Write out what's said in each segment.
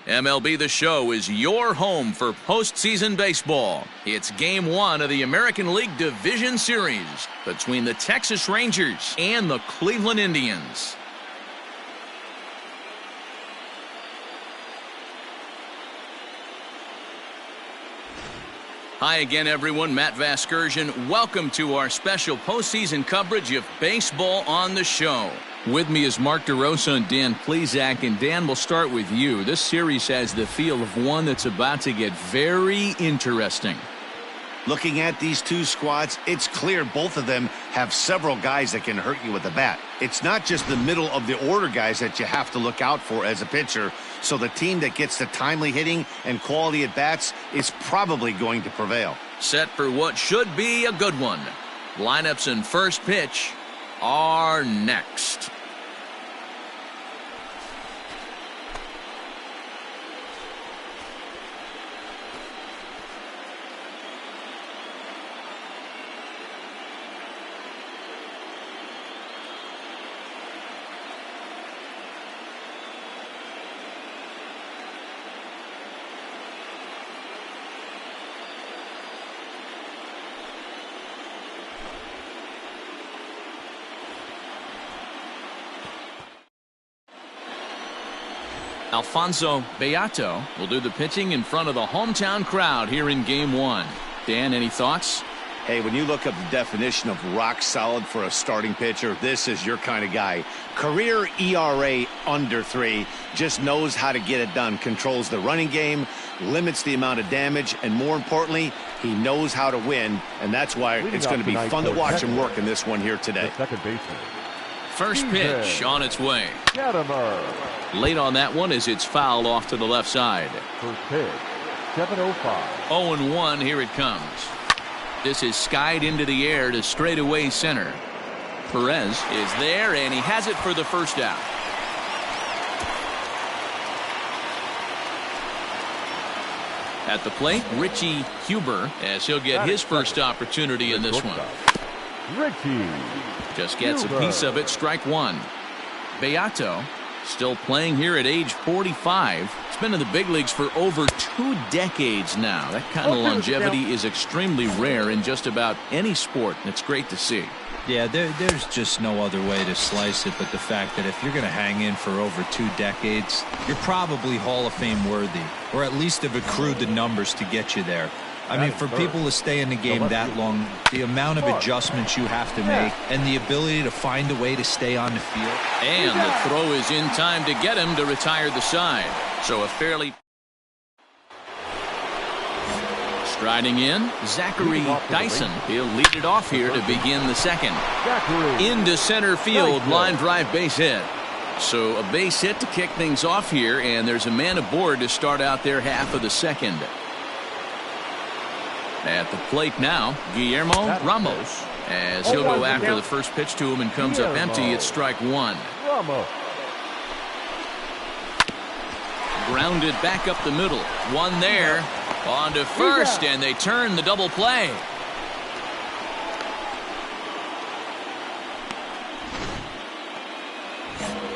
MLB The Show is your home for postseason baseball. It's Game 1 of the American League Division Series between the Texas Rangers and the Cleveland Indians. Hi again, everyone. Matt Vasgersian. Welcome to our special postseason coverage of baseball on the show. With me is Mark DeRosa and Dan Plesac. And Dan, we'll start with you. This series has the feel of one that's about to get very interesting. Looking at these two squads, it's clear both of them have several guys that can hurt you with the bat. It's not just the middle of the order guys that you have to look out for as a pitcher. So the team that gets the timely hitting and quality at bats is probably going to prevail. Set for what should be a good one. Lineups and first pitch are next. Alfonso Beato will do the pitching in front of the hometown crowd here in Game 1. Dan, any thoughts? Hey, when you look up the definition of rock solid for a starting pitcher, this is your kind of guy. Career ERA under 3, just knows how to get it done, controls the running game, limits the amount of damage, and more importantly, he knows how to win, and that's why it's going to be fun to watch him work in this one here today. Second baseman. First pitch on its way. Late on that one as it's fouled off to the left side. First pitch, 7:05. 0-1, here it comes. This is skied into the air to straightaway center. Perez is there, and he has it for the first out. At the plate, Richie Huber, as he'll get his first opportunity in this one. Richie just gets Huber. A piece of it, strike one. Beato still playing here at age 45. He's been in the big leagues for over 2 decades now. That kind of longevity is extremely rare in just about any sport, and it's great to see. Yeah, there's just no other way to slice it but the fact that if you're going to hang in for over 2 decades, you're probably Hall of Fame worthy, or at least have accrued the numbers to get you there. I mean, for people to stay in the game that long, the amount of adjustments you have to make and the ability to find a way to stay on the field. And the throw is in time to get him to retire the side. So a fairly... Striding in, Zachary Dyson. He'll lead it off here to begin the second. Into center field, line drive base hit. So a base hit to kick things off here, and there's a man aboard to start out their half of the second. At the plate now, Guillermo Ramos, as he'll go after the first pitch to him and comes up empty. It's strike one. Grounded back up the middle. One there. On to first, and they turn the double play.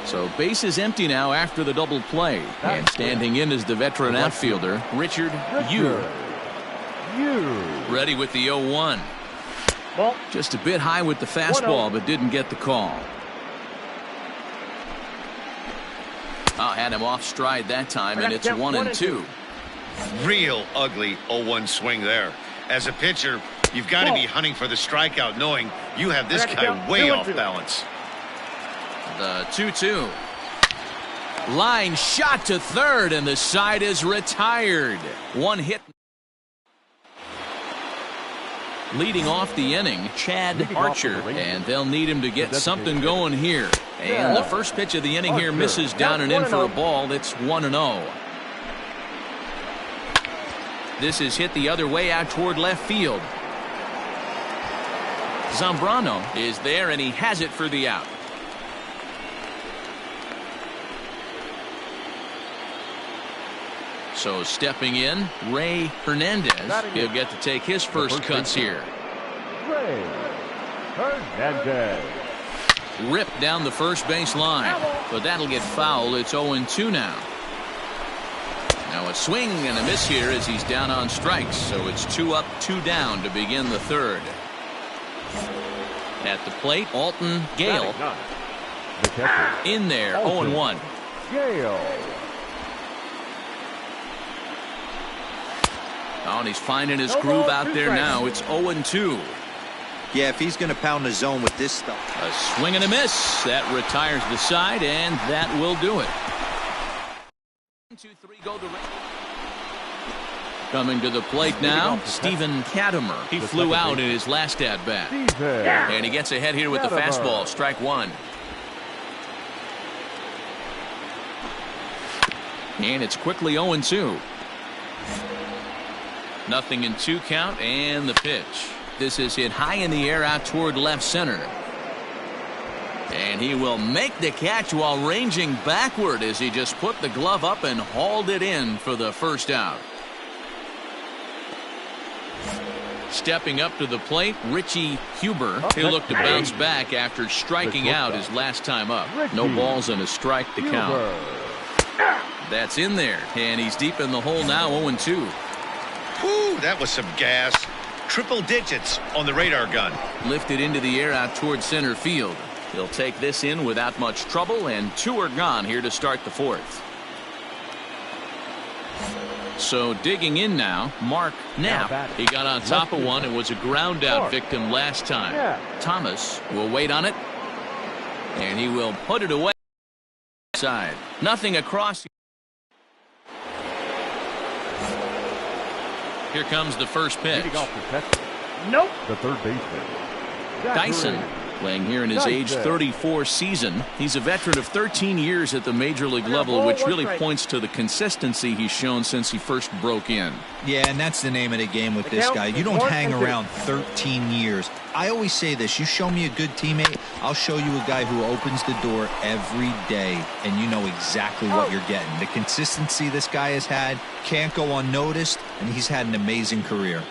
So base is empty now after the double play. And standing in is the veteran outfielder, Richard Yu. Ready with the 0-1. Just a bit high with the fastball, but didn't get the call. Had him off stride that time, and it's 1-2. Real ugly 0-1 swing there. As a pitcher, you've got to be hunting for the strikeout, knowing you have this guy way off balance. The 2-2. Line shot to third, and the side is retired. One hit. Leading off the inning, Chad Archer, and they'll need him to get something going here. And the first pitch of the inning here misses down and in for a ball. It's 1-0. This is hit the other way out toward left field. Zambrano is there, and he has it for the out. So stepping in, Ray Hernandez. He'll get to take his first cuts here. Ray Hernandez. Ripped down the first base line, but that'll get foul. It's 0-2 now. a swing and a miss here as he's down on strikes. So it's 2 up, 2 down to begin the third. At the plate, Alton Gale. In there, 0-1. Gale. Oh, and he's finding his groove out there now. It's 0-2. Yeah, if he's going to pound the zone with this stuff. A swing and a miss. That retires the side, and that will do it. 1, 2, 3, go the Rangers. Coming to the plate now, Stephen Katimer. He flew out in his last at-bat. And he gets ahead here with the fastball. Strike 1. And it's quickly 0-2. 0-2 count, and the pitch. This is hit high in the air out toward left center. And he will make the catch while ranging backward as he just put the glove up and hauled it in for the first out. Stepping up to the plate, Richie Huber. He'll look to bounce back after striking out his last time up. No balls and a strike to count. That's in there, and he's deep in the hole now, 0-2. Whew, that was some gas. Triple digits on the radar gun. Lifted into the air out toward center field. He'll take this in without much trouble, and 2 are gone here to start the fourth. So digging in now, Mark Knapp. He got on top of one and was a ground out victim last time. Thomas will wait on it, and he will put it away. Side. Nothing across. Here comes the first pitch. Nope. The third baseman. Dyson playing here in his age 34 season. He's a veteran of 13 years at the major league level, which really points to the consistency he's shown since he first broke in. Yeah, and that's the name of the game with this guy. You don't hang around 13 years. I always say this, you show me a good teammate, I'll show you a guy who opens the door every day, and you know exactly what you're getting. The consistency this guy has had can't go unnoticed, and he's had an amazing career.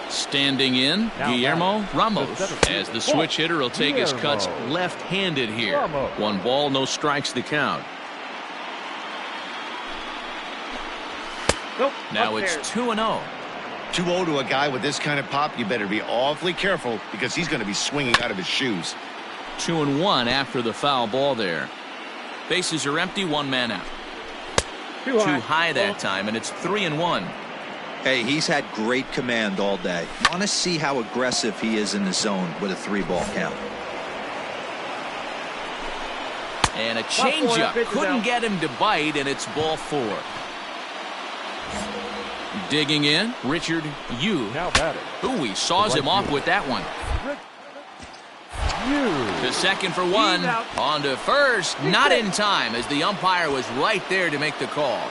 Standing in, Guillermo Ramos, as the switch hitter will take his cuts left-handed here. 1 ball, no strikes to count. Now it's 2-0. 2-0 to a guy with this kind of pop, you better be awfully careful because he's going to be swinging out of his shoes. 2-1 after the foul ball there. Bases are empty, 1 man out. Too high that time, and it's 3-1. Hey, he's had great command all day. Want to see how aggressive he is in the zone with a 3-ball count. And a changeup. Couldn't get him to bite, and it's ball 4. Digging in, Richard Yu. Ooh, he saws him off with that one. To second for 1. On to first. Not in time, as the umpire was right there to make the call.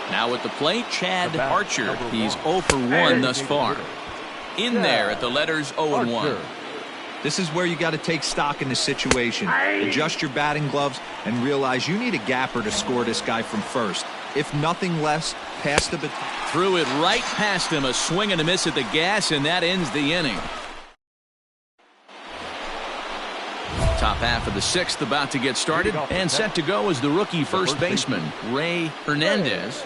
Now at the plate, Chad Archer. He's 0 for 1 thus far. In there at the letters 0-1. This is where you got to take stock in the situation. Adjust your batting gloves and realize you need a gapper to score this guy from first. If nothing less, pass the baton. Threw it right past him. A swing and a miss at the gas, and that ends the inning. Top half of the 6th about to get started, and set to go is the rookie first baseman, Ray Hernandez.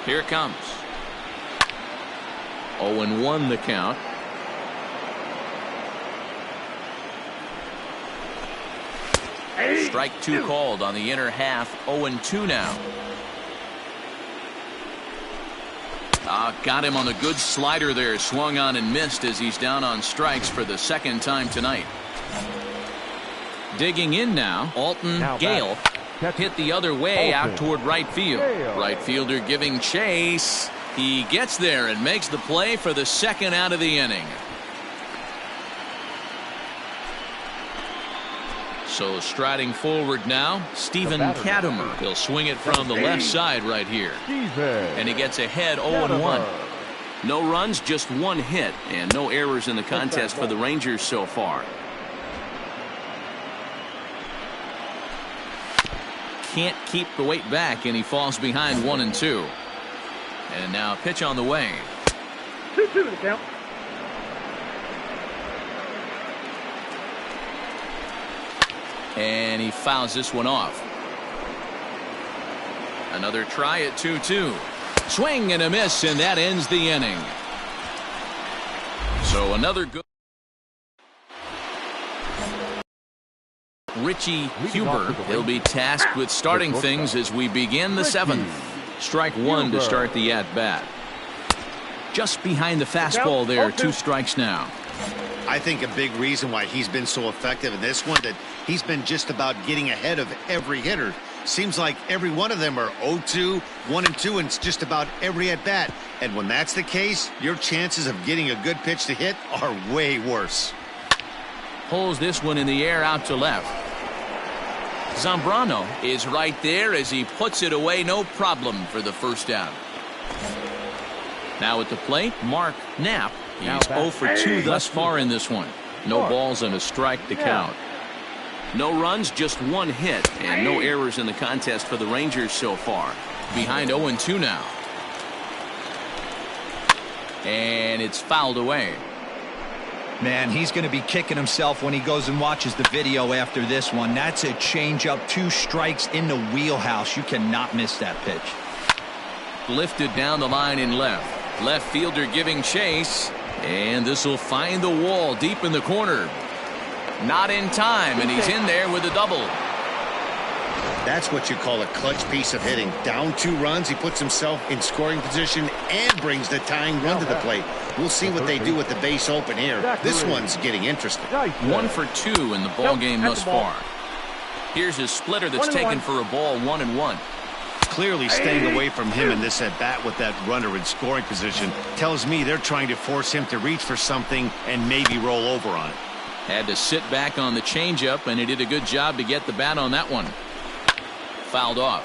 Here it comes. 0-1 the count. Strike 2 called on the inner half. 0-2 now. Got him on the good slider there. Swung on and missed as he's down on strikes for the 2nd time tonight. Digging in now, Alton Gale. Hit the other way out toward right field. Right fielder giving chase. He gets there and makes the play for the 2nd out of the inning. So striding forward now, Stephen Katimer. He'll swing it from the left side right here. And he gets ahead 0-1. No runs, just 1 hit, and no errors in the contest for the Rangers so far. Can't keep the weight back, and he falls behind 1-2. And now pitch on the way. 2-2 the count. And he fouls this one off. Another try at 2-2. Swing and a miss, and that ends the inning. So another good. Richie Huber, he'll be tasked with starting things as we begin the seventh. Strike one to start the at-bat. Just behind the fastball there, 2 strikes now. I think a big reason why he's been so effective in this one, that he's been just about getting ahead of every hitter. Seems like every one of them are 0-2, 1-2, and it's just about every at-bat. And when that's the case, your chances of getting a good pitch to hit are way worse. Pulls this one in the air out to left. Zambrano is right there as he puts it away, no problem for the first out. Now at the plate, Mark Knapp. He's 0 for 2 thus far in this one. No balls and a strike to count. No runs, just 1 hit, and no errors in the contest for the Rangers so far. Behind 0-2 now. And it's fouled away. Man, he's going to be kicking himself when he goes and watches the video after this one. That's a changeup, 2 strikes in the wheelhouse. You cannot miss that pitch. Lifted down the line in left. Left fielder giving chase, and this will find the wall deep in the corner. Not in time, and he's in there with a double. That's what you call a clutch piece of hitting. Down 2 runs, he puts himself in scoring position and brings the tying run to the plate. We'll see what they do with the base open here. This one's getting interesting. 1 for 2 in the ball game thus far. Here's his splitter that's taken for a ball, 1-1. Clearly staying away from him in this at-bat with that runner in scoring position tells me they're trying to force him to reach for something and maybe roll over on it. Had to sit back on the changeup, and he did a good job to get the bat on that one. Fouled off.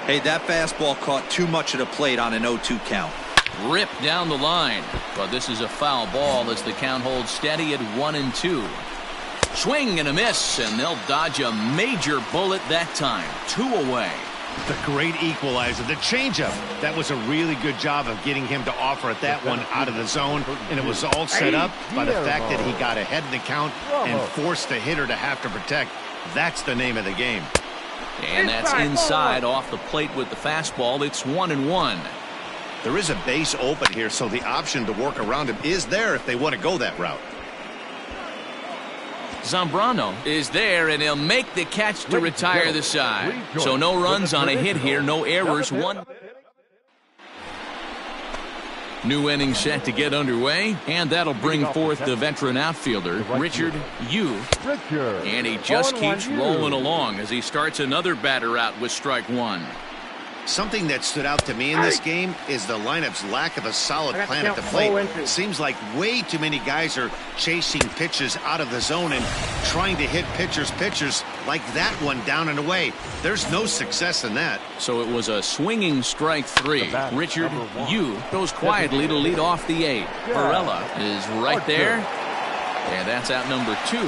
Hey, that fastball caught too much of the plate on an 0-2 count. Ripped down the line, but this is a foul ball as the count holds steady at 1-2. Swing and a miss, and they'll dodge a major bullet that time. 2 away. The great equalizer, the changeup. That was a really good job of getting him to offer at that one out of the zone, and it was all set up by the fact that he got ahead in the count and forced the hitter to have to protect. That's the name of the game. And that's inside off the plate with the fastball. It's 1-1. There is a base open here, so the option to work around him is there if they want to go that route. Zambrano is there, and he'll make the catch to retire the side. So no runs on a hit here, no errors. 1. New inning set to get underway, and that'll bring forth the veteran outfielder, Richard Yu. And he just keeps rolling along as he starts another batter out with strike 1. Something that stood out to me in this game is the lineup's lack of a solid plan at the plate. It seems like way too many guys are chasing pitches out of the zone and trying to hit pitchers like that one down and away. There's no success in that. So it was a swinging strike 3. Richard Yu goes quietly to lead off the 8th. Varela is right there, and that's out number 2.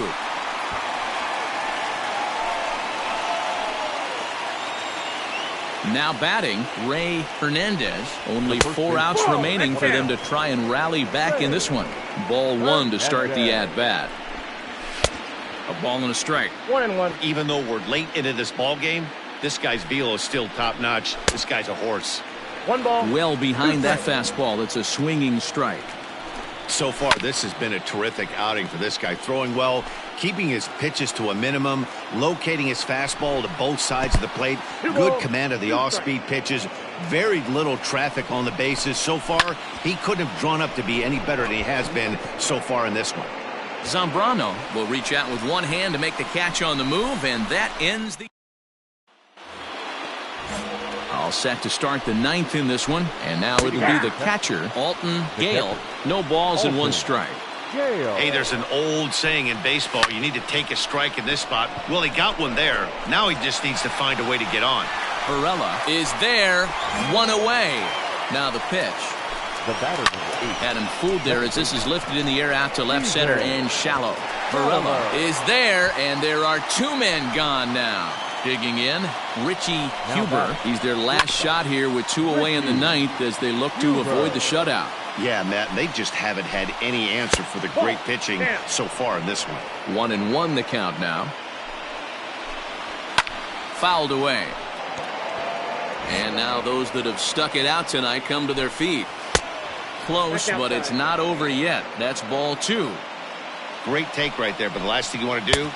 Now batting, Ray Hernandez. Only 4 outs remaining for them to try and rally back in this one. Ball 1 to start the at-bat. A ball and a strike. 1-1. Even though we're late into this ball game, this guy's velo is still top-notch. This guy's a horse. 1 ball. Well behind that fastball. It's a swinging strike. So far, this has been a terrific outing for this guy. Throwing well, keeping his pitches to a minimum, locating his fastball to both sides of the plate, good command of the off-speed pitches, very little traffic on the bases. So far, he couldn't have drawn up to be any better than he has been so far in this one. Zambrano will reach out with one hand to make the catch on the move, and that ends the... All set to start the 9th in this one, and now it'll be the catcher, Alton Gale. No balls and 1 strike. Hey, there's an old saying in baseball, you need to take a strike in this spot. Well, he got one there. Now he just needs to find a way to get on. Varela is there, 1 away. Now the pitch. The batter, number 8. Had him fooled there as this is lifted in the air out to left center and shallow. Varela is there, and there are 2 men gone now. Digging in, Richie Huber. He's their last shot here with 2 away in the 9th as they look to avoid the shutout. Yeah, Matt, they just haven't had any answer for the great pitching so far in this one. 1-1 the count now. Fouled away. And now those that have stuck it out tonight come to their feet. Close, but it's not over yet. That's ball 2. Great take right there, but the last thing you want to do.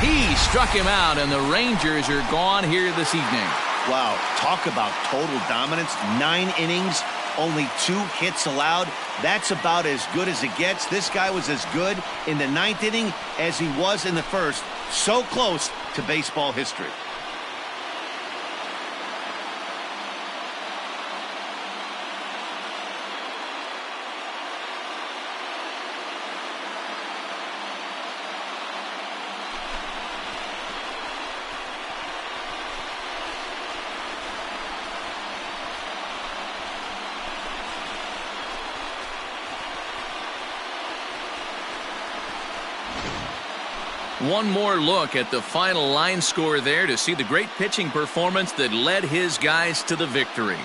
He struck him out, and the Rangers are gone here this evening. Wow, talk about total dominance. 9 innings, only 2 hits allowed. That's about as good as it gets. This guy was as good in the 9th inning as he was in the 1st. So close to baseball history. One more look at the final line score there to see the great pitching performance that led his guys to the victory.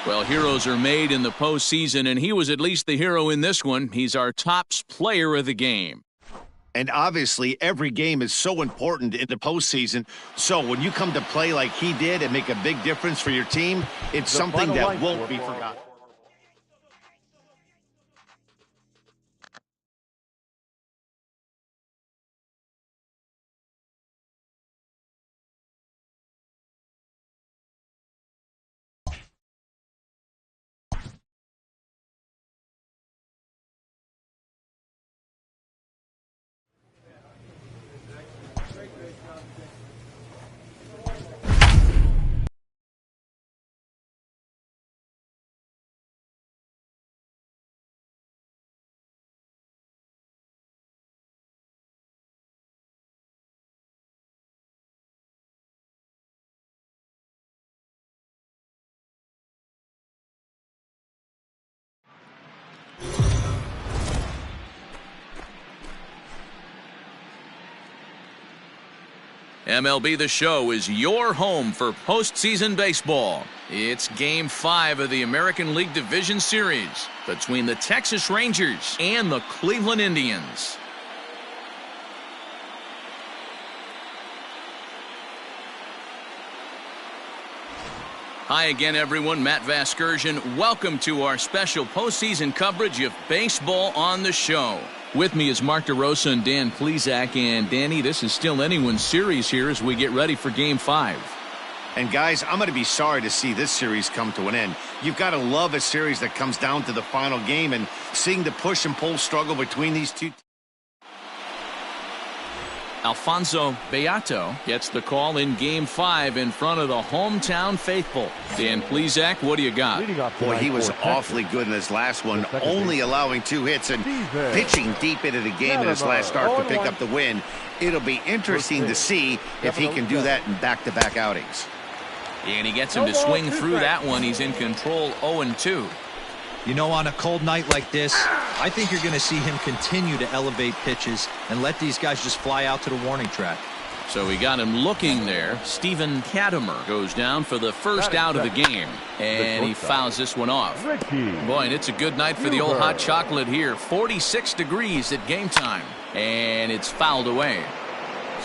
Well, heroes are made in the postseason, and he was at least the hero in this one. He's our top player of the game. And obviously, every game is so important in the postseason. So when you come to play like he did and make a big difference for your team, it's something that won't be forgotten. MLB The Show is your home for postseason baseball. It's Game 5 of the American League Division Series between the Texas Rangers and the Cleveland Indians. Hi again, everyone. Matt Vasgersian. Welcome to our special postseason coverage of Baseball on the Show. With me is Mark DeRosa and Dan Plesac. And Danny, this is still anyone's series here as we get ready for Game 5. And guys, I'm going to be sorry to see this series come to an end. You've got to love a series that comes down to the final game, and seeing the push and pull struggle between these two. Alfonso Beato gets the call in Game 5 in front of the hometown faithful. Dan Plesac, what do you got? Boy, he was awfully good in his last one, only allowing 2 hits and pitching deep into the game in his last start to pick up the win. It'll be interesting to see if he can do that in back-to-back outings. And he gets him to swing through that one. He's in control 0-2. You know, on a cold night like this, I think you're going to see him continue to elevate pitches and let these guys just fly out to the warning track. So we got him looking there. Steven Katimer goes down for the first out of the game, and he fouls this one off. Boy, and it's a good night for the old hot chocolate here. 46 degrees at game time, and it's fouled away.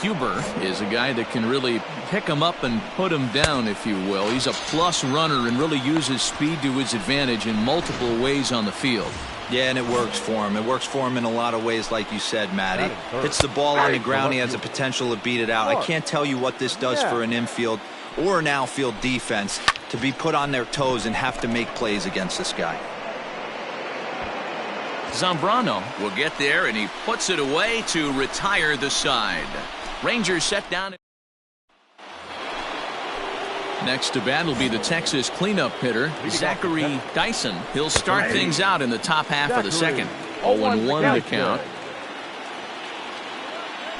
Huber is a guy that can really pick him up and put him down, if you will. He's a plus runner and really uses speed to his advantage in multiple ways on the field. Yeah, and it works for him. It works for him in a lot of ways, like you said, Matty. Hits the ball on the ground. He has the potential to beat it out. I can't tell you what this does for an infield or an outfield defense to be put on their toes and have to make plays against this guy. Zambrano will get there, and he puts it away to retire the side. Rangers set down. Next to bat will be the Texas cleanup hitter, Zachary Dyson. He'll start things out in the top half of the second. 0-1 the count.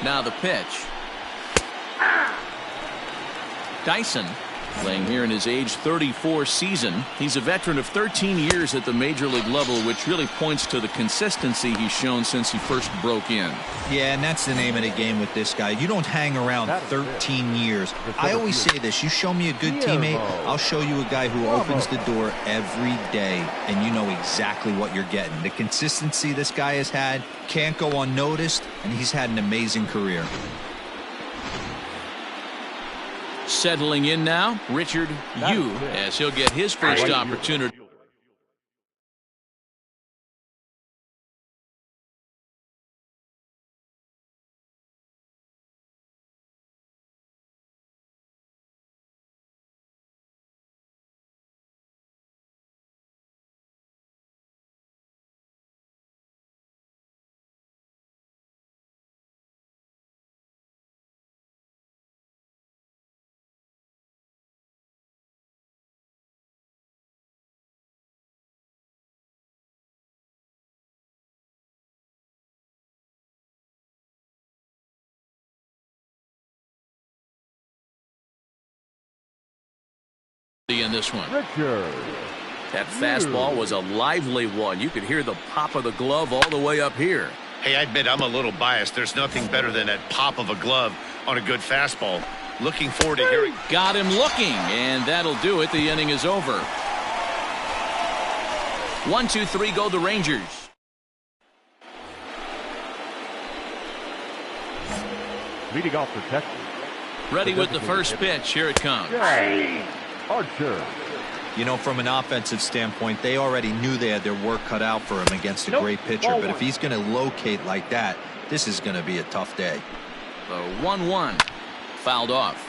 Now the pitch. Dyson Playing here in his age 34 season. He's a veteran of 13 years at the major league level, which really points to the consistency he's shown since he first broke in. Yeah, and that's the name of the game with this guy. You don't hang around 13 years. I always say this, you show me a good teammate, I'll show you a guy who opens the door every day, and you know exactly what you're getting. The consistency this guy has had can't go unnoticed, and he's had an amazing career. Settling in now, Richard Yu, as he'll get his first opportunity. In this one. That fastball was a lively one. You could hear the pop of the glove all the way up here. Hey, I admit I'm a little biased. There's nothing better than that pop of a glove on a good fastball. Looking forward to hearing. Got him looking, and that'll do it. The inning is over. 1, 2, 3, go the Rangers. Leading off for Texas. Ready with the first pitch. Here it comes. Archer. You know, from an offensive standpoint, they already knew they had their work cut out for him against a great pitcher. But if he's going to locate like that, this is going to be a tough day. The 1-1 fouled off.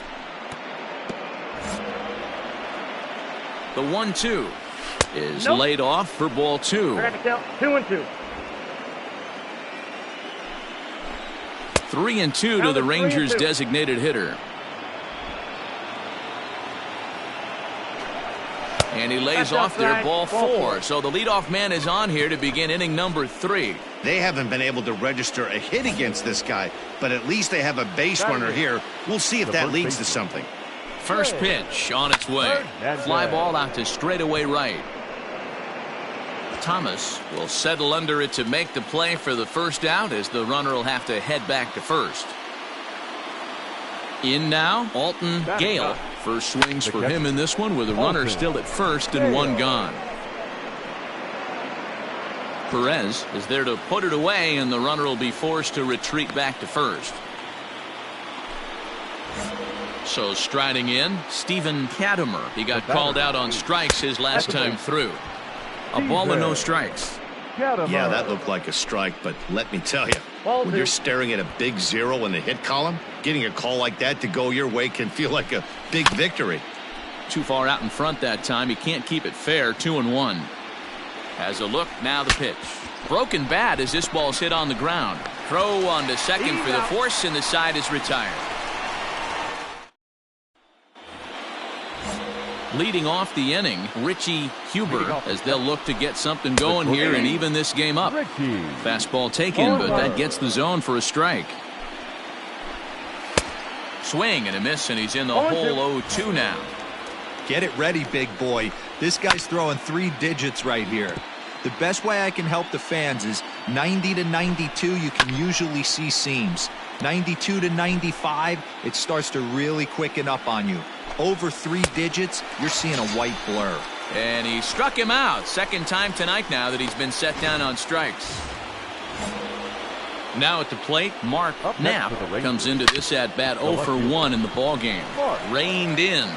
The 1-2 is laid off for ball 2. 2-2. 3-2 to the Rangers' designated hitter. And he lays off there, ball 4. So the leadoff man is on here to begin inning number 3. They haven't been able to register a hit against this guy, but at least they have a base runner here. We'll see if that leads to something. First pitch on its way. Fly ball out to straightaway right. Thomas will settle under it to make the play for the first out, as the runner will have to head back to first. In now, Alton Gale. First swings for him in this one, with a runner still at first and 1 gone. Perez is there to put it away, and the runner will be forced to retreat back to first. So striding in, Stephen Katimer. He got called out on strikes his last time through. A ball and no strikes. Yeah, that looked like a strike, but let me tell you, when you're staring at a big 0 in the hit column, getting a call like that to go your way can feel like a big victory. Too far out in front that time. He can't keep it fair. 2-1. Has a look. Now the pitch. Broken bat as this ball's hit on the ground. Throw on to second for the force, and the side is retired. Leading off the inning, Richie Huber, as they'll look to get something going here and even this game up. Fastball taken, but that gets the zone for a strike. Swing and a miss, and he's in the hole 0-2 now. Get it ready, big boy. This guy's throwing 3 digits right here. The best way I can help the fans is 90 to 92, you can usually see seams. 92 to 95, it starts to really quicken up on you. Over 3 digits, you're seeing a white blur. And he struck him out. Second time tonight now that he's been set down on strikes. Now at the plate, Mark Knapp comes into this at-bat 0 for 1 in the ballgame. Reined in.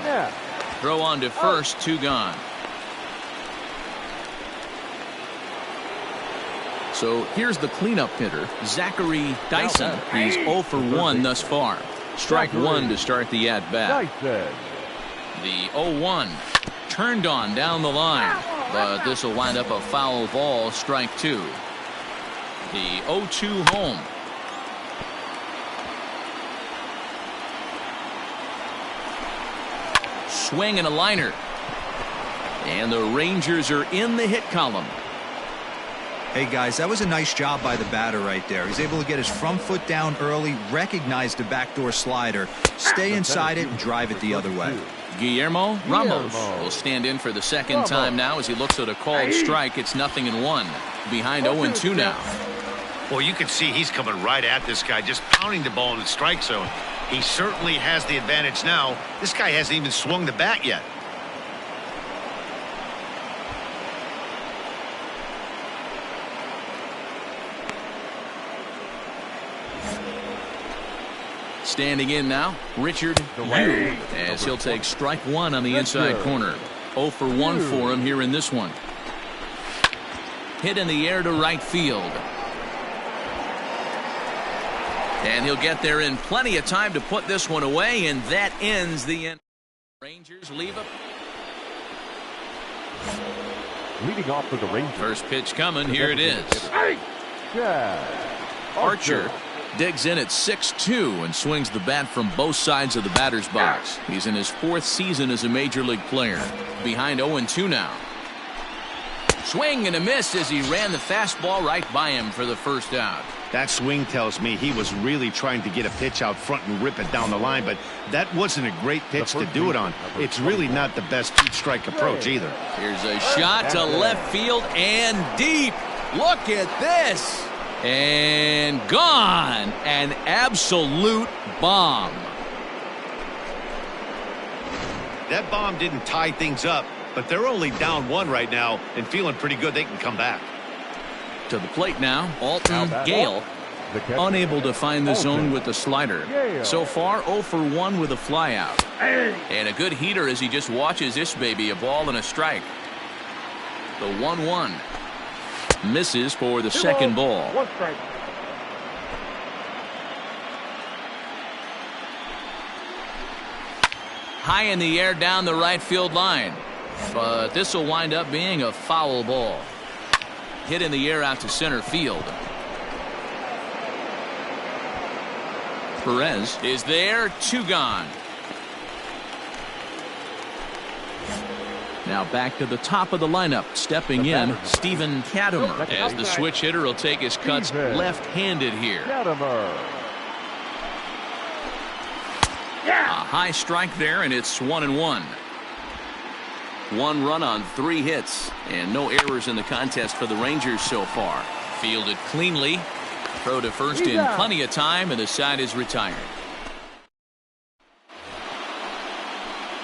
Throw on to first, 2 gone. So here's the cleanup hitter, Zachary Dyson. He's 0 for 1 thus far. Strike 1 to start the at-bat. The 0-1 turned on down the line, but this will wind up a foul ball, strike 2. The 0-2 home. Swing and a liner. And the Rangers are in the hit column. Hey guys, that was a nice job by the batter right there. He's able to get his front foot down early, recognize the backdoor slider, stay inside it, and drive it the other way. Guillermo Ramos will stand in for the second time now as he looks at a called strike. It's 0-1. Behind 0-2 now. Well, you can see he's coming right at this guy, just pounding the ball in the strike zone. He certainly has the advantage now. This guy hasn't even swung the bat yet. Standing in now, Richard Yu, as he'll take strike one on the inside corner. 0 for 1 for him here in this one. Hit in the air to right field. And he'll get there in plenty of time to put this one away, and that ends the end. Rangers leave it. Leading off for the Rangers. First pitch coming. Here it is. Chad Archer digs in at 6-2 and swings the bat from both sides of the batter's box. He's in his 4th season as a major league player. Behind 0-2 now. Swing and a miss as he ran the fastball right by him for the first out. That swing tells me he was really trying to get a pitch out front and rip it down the line, but that wasn't a great pitch to do it on. It's really not the best two-strike approach either. Here's a shot to left field and deep. Look at this. And gone. An absolute bomb. That bomb didn't tie things up, but they're only down 1 right now and feeling pretty good they can come back. To the plate now, Alton Gale, unable to find the zone with the slider. So far, 0 for 1 with a flyout. And a good heater as he just watches this baby, a ball and a strike. The 1-1. Misses for the second ball. 1 strike. High in the air down the right field line. But this will wind up being a foul ball. Hit in the air out to center field. Perez is there. 2 gone. Now back to the top of the lineup. Stepping in, Stephen Katimer, as the switch hitter will take his cuts left-handed here. A high strike there, and it's 1-1. 1 run on 3 hits, and no errors in the contest for the Rangers so far. Fielded cleanly. Throw to first in plenty of time, and the side is retired.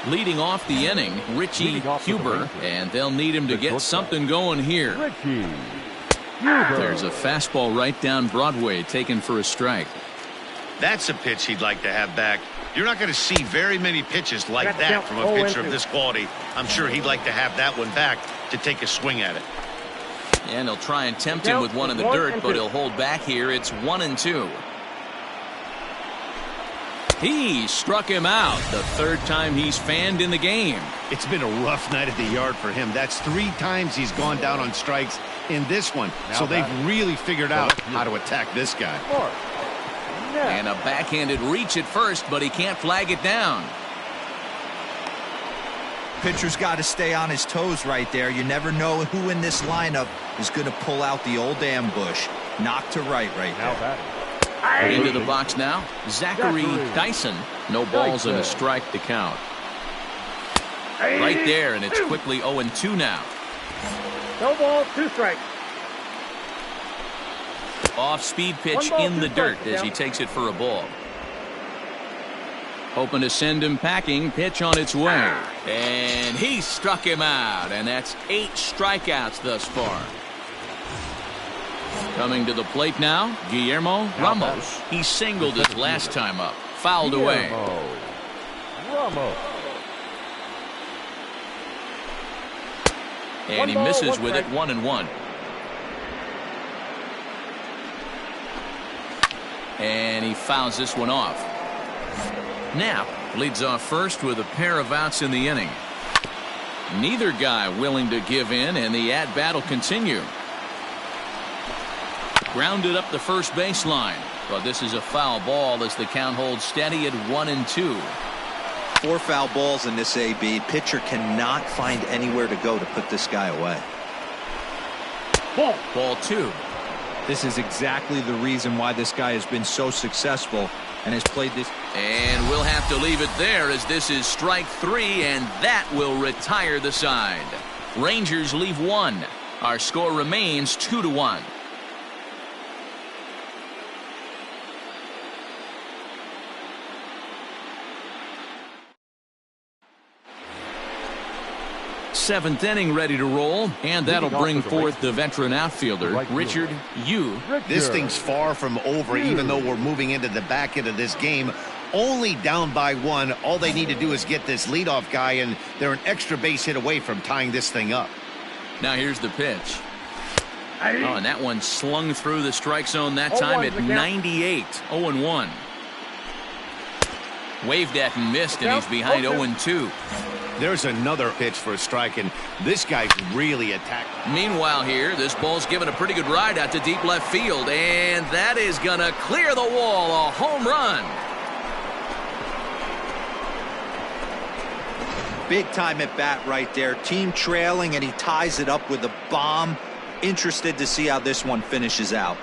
Leading off the inning, Richie Huber, and they'll need him to get something going here. There's a fastball right down Broadway, taken for a strike. That's a pitch he'd like to have back. You're not going to see very many pitches like that from a pitcher of this quality. I'm sure he'd like to have that one back to take a swing at it. And he'll try and tempt him with one in the dirt, but he'll hold back here. It's 1-2. He struck him out, the 3rd time he's fanned in the game. It's been a rough night at the yard for him. That's 3 times he's gone down on strikes in this one. So they've really figured out how to attack this guy. And a backhanded reach at first, but he can't flag it down. Pitcher's got to stay on his toes right there. You never know who in this lineup is going to pull out the old ambush. Knock to right there. Into the box now, Zachary Dyson. No balls and a strike to count. Right there, and it's quickly 0-2 now. No balls, 2 strikes. Off-speed pitch in the dirt as he takes it for a ball. Hoping to send him packing. Pitch on its way. And he struck him out, and that's 8 strikeouts thus far. Coming to the plate now, Guillermo Ramos. He singled his last time up. Fouled away. And he misses with it. 1-1. And he fouls this one off. Knapp leads off first with a pair of outs in the inning. Neither guy willing to give in, and the at-bat will continue. Grounded up the first baseline, but this is a foul ball as the count holds steady at 1-2. 4 foul balls in this AB. Pitcher cannot find anywhere to go to put this guy away. Ball 2. This is exactly the reason why this guy has been so successful. and has played this. And we'll have to leave it there as this is strike 3, and that will retire the side. Rangers leave 1. Our score remains 2-1. Seventh inning ready to roll, and that'll bring forth the veteran outfielder, Richard Yu. This thing's far from over, even though we're moving into the back end of this game. Only down by 1. All they need to do is get this leadoff guy, and they're an extra base hit away from tying this thing up. Now here's the pitch. Oh, and that one slung through the strike zone that time at 98. 0-1. Waved at and missed, and he's behind 0-2. There's another pitch for a strike, and this guy's really attacking. Meanwhile here, this ball's given a pretty good ride out to deep left field, and that is going to clear the wall. A home run. Big time at bat right there. Team trailing, and he ties it up with a bomb. Interested to see how this one finishes out.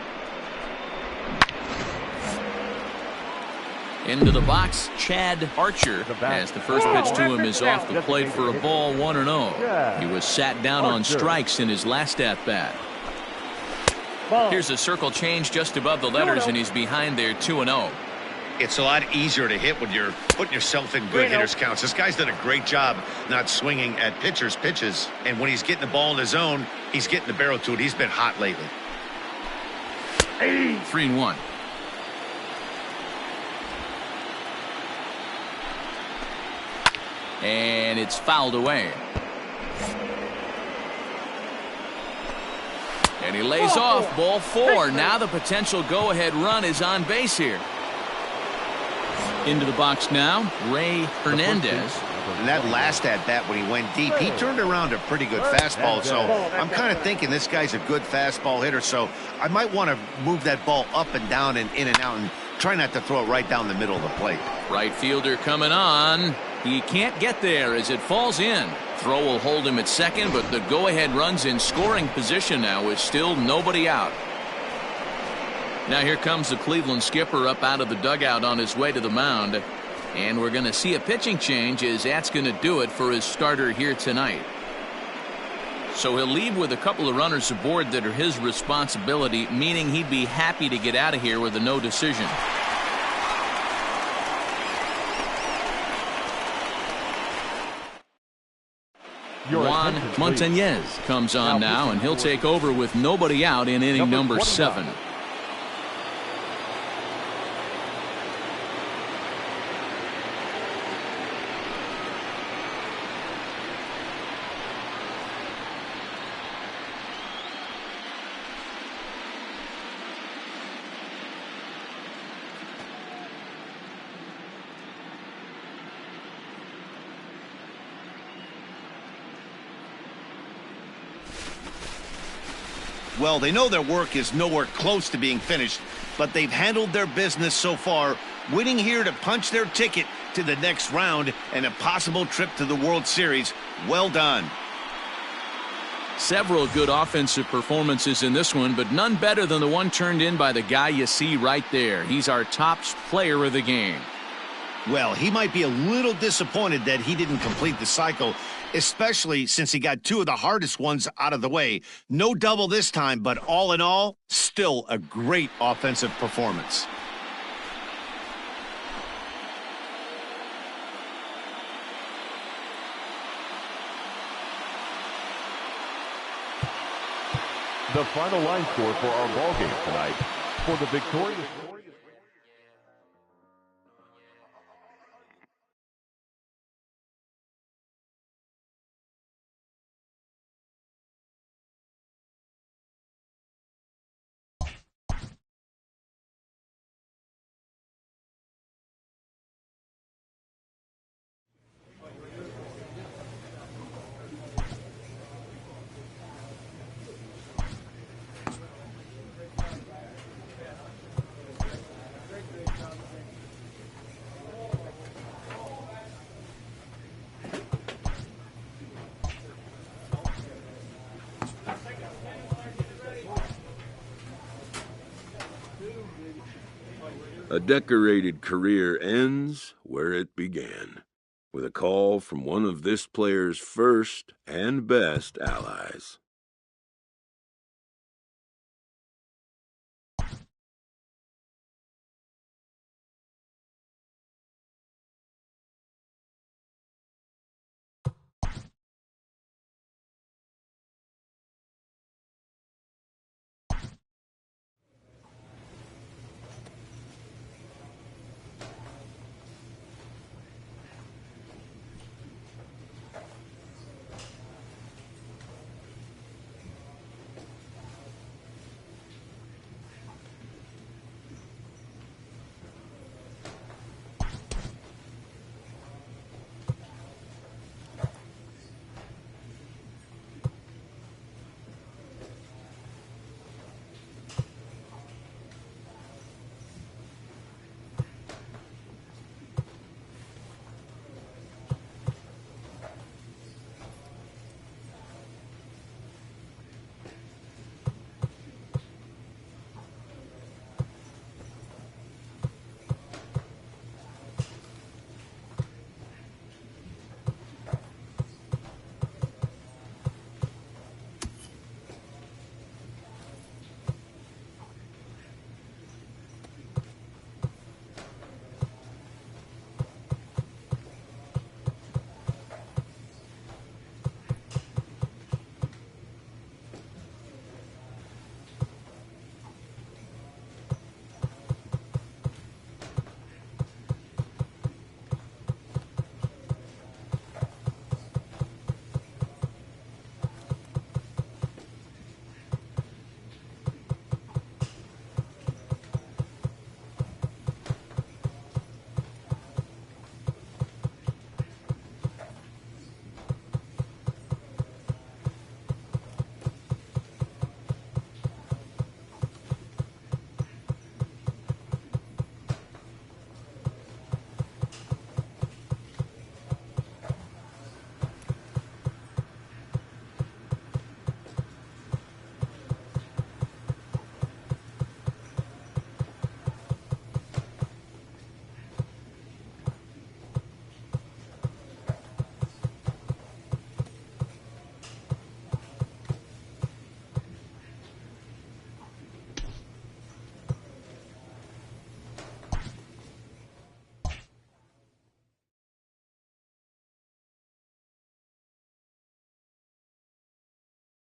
Into the box, Chad Archer, as the first pitch to him is off the plate for a ball, 1-0. He was sat down on strikes in his last at-bat. Here's a circle change just above the letters, and he's behind there, 2-0. It's a lot easier to hit when you're putting yourself in good hitters counts. This guy's done a great job not swinging at pitchers' pitches. And when he's getting the ball in the zone, he's getting the barrel to it. He's been hot lately. 3-1. And it's fouled away. And he lays off, ball 4. Now the potential go-ahead run is on base here. Into the box now, Ray Hernandez. And that last at-bat when he went deep, he turned around a pretty good fastball. So I'm kind of thinking this guy's a good fastball hitter. So I might want to move that ball up and down and in and out and try not to throw it right down the middle of the plate. Right fielder coming on. He can't get there as it falls in. Throw will hold him at second, but the go-ahead run's in scoring position now with still nobody out. Now here comes the Cleveland skipper up out of the dugout on his way to the mound. And we're going to see a pitching change as that's going to do it for his starter here tonight. So he'll leave with a couple of runners aboard that are his responsibility, meaning he'd be happy to get out of here with a no decision. Juan Montañez comes on now, and he'll take over with nobody out in inning number 7. Well, they know their work is nowhere close to being finished, but they've handled their business so far, winning here to punch their ticket to the next round and a possible trip to the World Series. Well done. Several good offensive performances in this one, but none better than the one turned in by the guy you see right there. He's our top player of the game. Well, he might be a little disappointed that he didn't complete the cycle, especially since he got 2 of the hardest ones out of the way. No double this time, but all in all, still a great offensive performance. The final line score for our ballgame tonight. For the victorious... A decorated career ends where it began, with a call from one of this player's first and best allies.